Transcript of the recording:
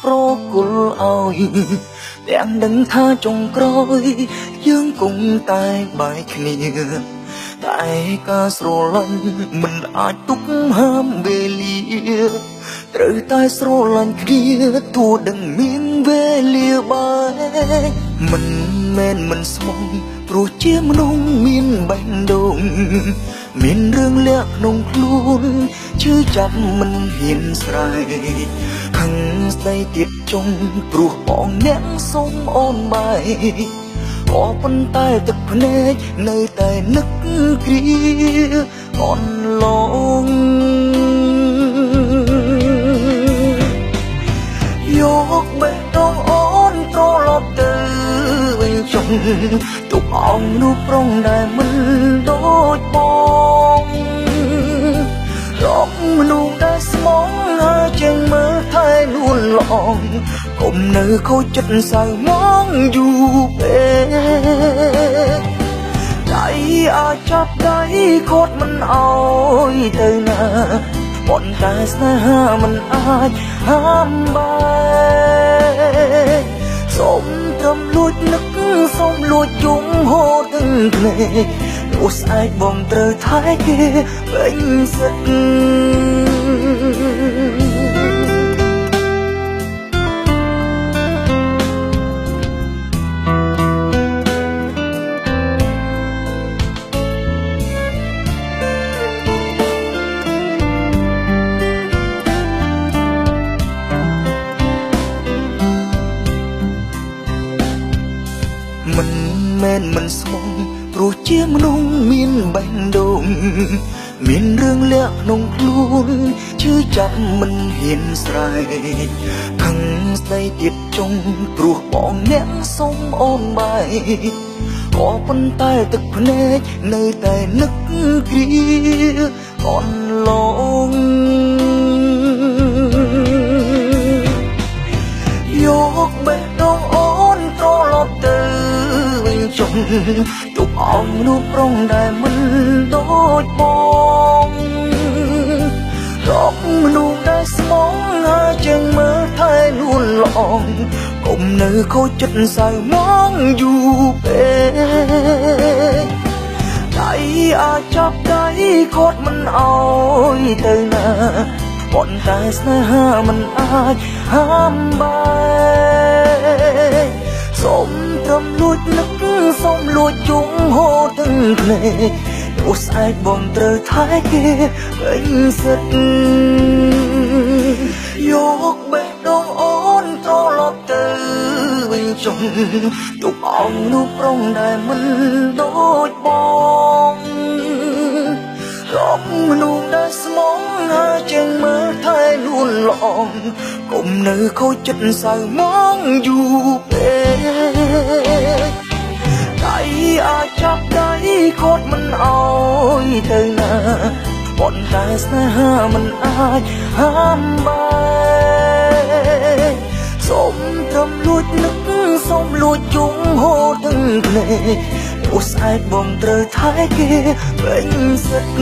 ប្រគល់ឲ្យទាំងដឹងថាចុងក្រោយយើងគង់តែបែកគ្នាតែការស្រឡាញ់មិនអាចទុកហាមវេលាត្រូវតែស្រឡាញ់គ្នាទោះដឹងមានវេលាបែកមិនមែនមិនស្មងព្រោះជាមនុស្សមានបេះដូងមានរឿងលាក់ក្នុងខ្លួនឈឺចាប់មិនហ៊ានស្រែកខឹងស្ដីទៀតចុងព្រោះបងអ្នកសុំអូនបែកក៏ប៉ុន្តែទឹកភ្នែកនៅតែនឹកគ្រាអន់ឡងយកបេះដូងអូនត្រឡប់ទៅវិញចុងទុកអងនោះប្រុងដែលមិនដូចបងរកមនុស្សដែលស្មងហើយជាងមើលថែលួនឡងកុំនៅខូចចិត្តសៅមងយូរពេកដៃអាចចាប់ដៃខូចមិនអោយទៅណាប៉ុន្តែស្នេហាមិនអាចហាមបែកសូមត្រឹមលួចនឹកសូមលួចយំហូរទាំងភ្នែកអូស្អែកបងត្រូវថែគេពេញសិទ្ធមិនមែនមិនស្មងព្រោះជាមនុស្សមានបេះដូងមានរឿងលាក់ក្នុងខ្លួនឈឺចាប់មិនហ៊ានស្រែកខឹងស្ដីទៀតចុងព្រោះបងអ្នកសុំអូនបែកក៏ប៉ុន្តែទឹកភ្នែកនៅតែនឹកគ្រាអន់ឡងយកបេះដូងអូនត្រឡប់ទៅចុងទុកអងនោះប្រុងដែលមិនដូចបងរកមនុស្សដែលស្មងហើយជាងមើលថែលួនឡងកុំនៅខូចចិត្តសៅមងយូរពេកដៃអាចចាប់ដៃខូចមិនអោយទៅណាប៉ុន្តែស្នេហាមិនអាចហាមបែកសូមត្រឹមលួចនឹកសូមលួចយំហូរទាំងភ្នែកអូស្អែកបងត្រូវថែគេពេញសិទ្ធយកបេះដូងអូនត្រឡប់ទៅវិញចុងទុកអងនោះប្រុងដែលមិនដូចបងរកមនុស្សដែលស្មងហើយជាងមើលថែលួនឡងកុំនៅខូចចិត្តសៅមងយូរពេកដៃអាចចាប់ដៃខូចមិនអោយទៅណាប៉ុន្តែស្នេហាមិនអាចហាមបែកសូមត្រឹមលួចនឹកសូមលួចយំហូរទាំងភ្នែកអូស្អែកបងត្រូវថែគេពេញសិទ្ធ